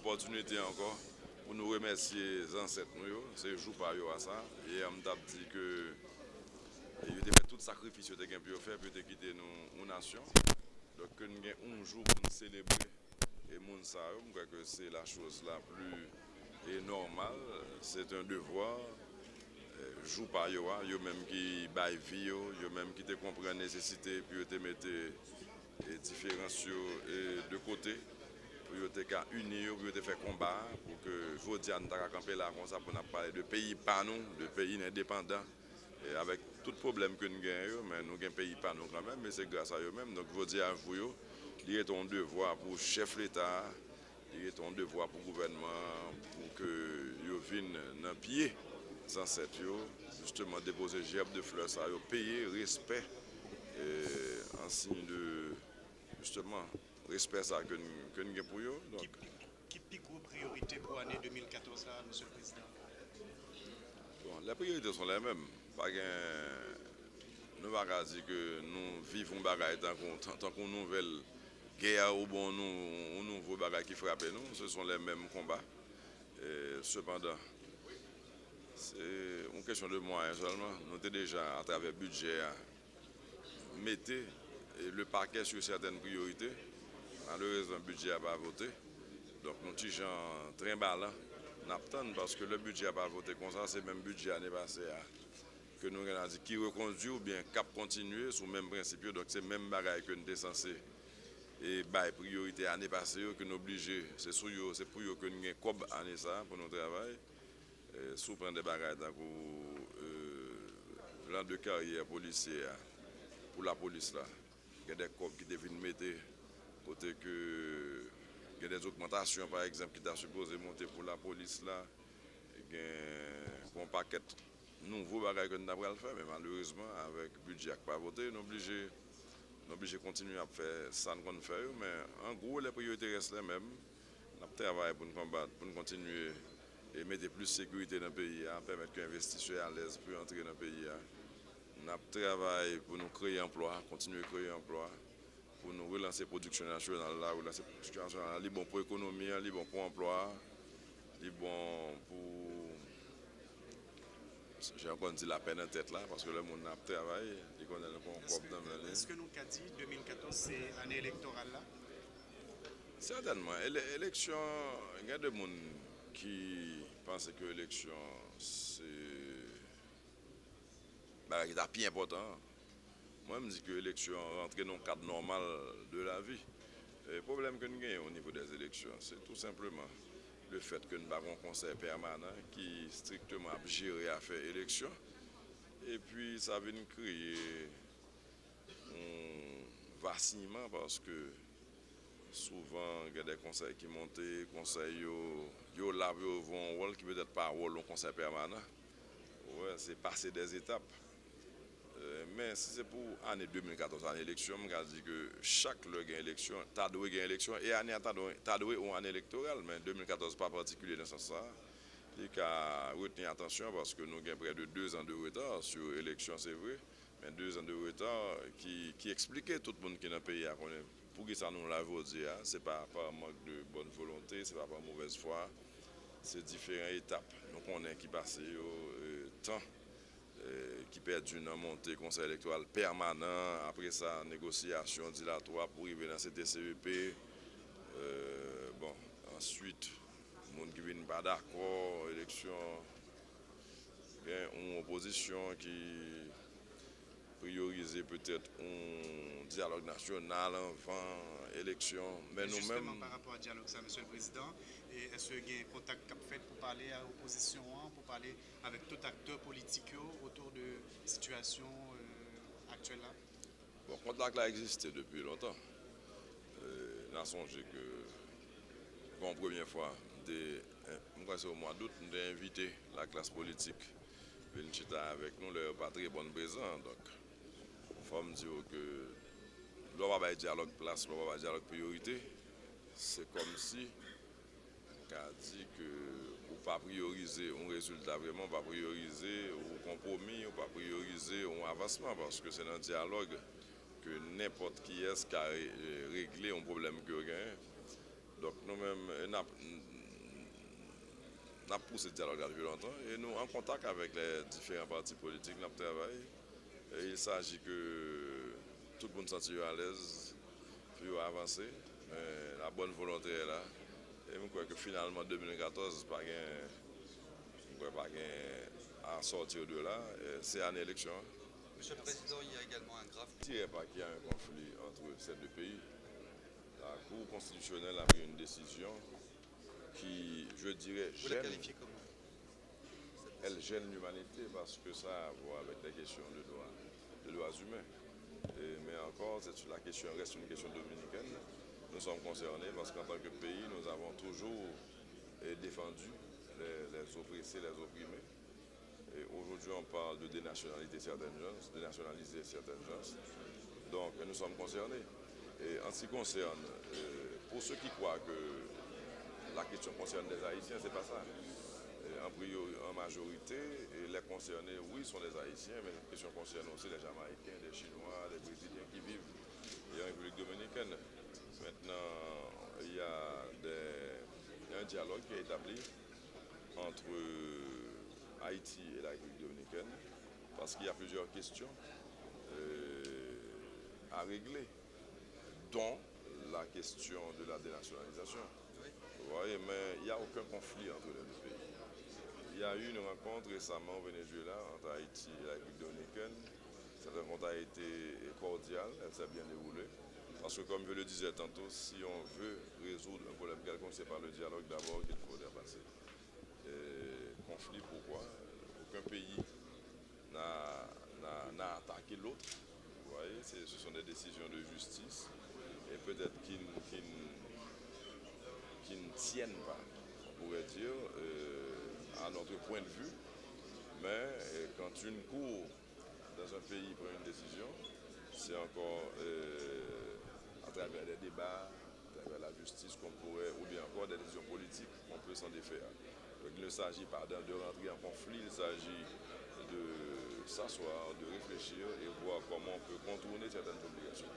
opportunité encore pour nous remercier les ancêtres, c'est jour par jour à ça. Et on m'a dit que il a fait tout sacrifice que tu as fait pour quitter nos nations. Donc, nous avons un jour pour nous célébrer. Et nous crois que c'est la chose la plus normale. C'est un devoir. Jour par jour, yo même qui baillent vie, yo même qui te comprennent la nécessité, puis te mettre les différences de côté, pour te unir, pour te faire combat, pour que Jodiane t'a campé là comme ça pour nous parler de pays pas nous, de pays indépendants, et avec tout problème que nous avons, mais nous avons un pays pas nous quand même, mais c'est grâce à eux-mêmes. Donc je dis à vous, il est ton devoir pour chef l'État, il est ton devoir pour le gouvernement, pour que vous viennent dans pied. Sans cette justement déposer gerbe de fleurs, ça payer respect en signe de justement respect ça que nous avons pour eux. Qui pique vos priorités pour l'année 2014 là, Monsieur le Président? Bon, les priorités sont les mêmes. Pas nous ne pouvons pas dire que nous vivons bagaille tant qu'on nouvelle guerre ou bon un nouveau bagaille qui frappe nous, ce sont les mêmes combats. Cependant, c'est une question de moyens seulement. Nous avons déjà, à travers le budget, mettez le paquet sur certaines priorités. Malheureusement, le budget n'a pas voté. Donc, nous sommes très ballants. Nous parce que le budget n'a pas voté comme ça, c'est le même budget l'année passée que nous avons dit qui reconduit ou bien cap continuer sous le même principe. Donc, c'est le même bagage que nous sommes censés et priorité l'année passée que nous obligés. C'est pour eux que nous avons cob année ça pour notre travail. Sous prendre des bagages plan de carrière policier pour la police là. Il y a des corps qui deviennent mettre côté que il y a des augmentations par exemple qui sont supposé monter pour la police là. Il y a un paquet nouveau bagages que nous avons le faire mais malheureusement avec le budget qui pas voté, nous sommes obligés de continuer à faire ça qu'on fait mais en gros les priorités restent les mêmes. Nous travaillons pour nous combattre, pour nous continuer et mettre plus de sécurité dans le pays, permettre qu'un investisseur à l'aise puisse entrer dans le pays. Nous travaillons pour nous créer emploi, continuer à créer emploi, pour nous relancer la production nationale, relancer la production nationale, c'est bon pour l'économie, c'est bon pour l'emploi, c'est bon pour... J'ai encore dit la peine en tête là, parce que le monde a travaillé, il connaît le concours dans le... Est-ce que nous avons dit 2014 c'est l'année électorale là? Certainement. L'élection, il y a des gens qui pensent que l'élection, c'est un bien important. Moi, je me dis que l'élection rentre dans le cadre normal de la vie. Le problème que nous avons au niveau des élections, c'est tout simplement le fait que nous avons un conseil permanent qui strictement géré à faire élection. Et puis, ça vient créer un vacillement parce que souvent, il y a des conseils qui montent, les conseils yo là vont un rôle qui peut être pas un rôle au conseil permanent. Ouais, c'est passer des étapes. Mais si c'est pour l'année 2014, l'année élection, je dis que chaque élection, tu as doué une élection et l'année tu as doué une année électorale, mais 2014 pas particulier dans ce sens. Il faut retenir attention parce que nous avons près de 2 ans de retard sur l'élection, c'est vrai, mais 2 ans de retard qui expliquait tout le monde qui est dans le pays. Pour que ça nous l'a dit, ce n'est pas par manque de bonne volonté, ce n'est pas par mauvaise foi, c'est différentes étapes. Donc on est qui passe temps qui perdu dans montée conseil électoral permanent, après ça négociation dilatoire pour arriver dans CTCEP. Bon, ensuite, les gens qui ne viennent pas d'accord, élection, une opposition qui prioriser peut-être un dialogue national avant élection. Mais nous-mêmes. Par rapport au dialogue, ça, Monsieur le Président, est-ce qu'il y a un contact qu'a fait pour parler à l'opposition, pour parler avec tout acteur politique autour de la situation actuelle là? Bon, le contact a existé depuis longtemps. Nous avons songé que, pour la première fois, au mois d'août, nous avons invité la classe politique à venir avec nous, leur pas très bonne présence. Donc, il faut me dire que l'on va pas dialogue place, l'on va pas dialogue priorité. C'est comme si on a dit que on pas prioriser un résultat vraiment, on pas prioriser un compromis, on pas prioriser un avancement parce que c'est dans le dialogue que n'importe qui est qui a réglé un problème que gagne. Donc nous-mêmes, a poussé le dialogue depuis longtemps et nous en contact avec les différents partis politiques, nous travaillons. Et il s'agit que tout le monde se sente à l'aise, puis avancer. Mais la bonne volonté est là. Et je crois que finalement, 2014, pas à sortir de là, c'est une élection. Monsieur le Président, il y a également un grave... Je ne dirais pas qu'il y a un conflit entre ces deux pays. La Cour constitutionnelle a pris une décision qui, je dirais, Vous la qualifiez comment? Elle gêne l'humanité parce que ça a à voir avec des questions de droits humains. Mais encore, la question reste une question dominicaine. Nous sommes concernés parce qu'en tant que pays, nous avons toujours défendu les oppressés, les opprimés. Et aujourd'hui, on parle de dénationaliser certaines gens. Donc, nous sommes concernés. Et en ce qui concerne, pour ceux qui croient que la question concerne les Haïtiens, c'est pas ça. En majorité, et les concernés, oui, sont les Haïtiens, mais la question concerne aussi les Jamaïcains, les Chinois, les Brésiliens qui vivent en République dominicaine. Maintenant, il y a un dialogue qui est établi entre Haïti et la République dominicaine, parce qu'il y a plusieurs questions à régler, dont la question de la dénationalisation. Vous voyez, mais il n'y a aucun conflit entre les deux pays. Il y a eu une rencontre récemment au Venezuela entre Haïti et la République dominicaine. Cette rencontre a été cordiale, elle s'est bien déroulée. Parce que comme je le disais tantôt, si on veut résoudre un problème quelconque, c'est par le dialogue d'abord qu'il faut dépasser. Conflit, pourquoi? Aucun pays n'a attaqué l'autre. Vous voyez, ce sont des décisions de justice et peut-être qui ne tiennent pas, on pourrait dire, à notre point de vue. Mais quand une cour dans un pays prend une décision, c'est encore à travers des débats, à travers la justice qu'on pourrait, ou bien encore des décisions politiques qu'on peut s'en défaire. Donc il ne s'agit pas de rentrer en conflit, il s'agit de s'asseoir, de réfléchir et voir comment on peut contourner certaines obligations.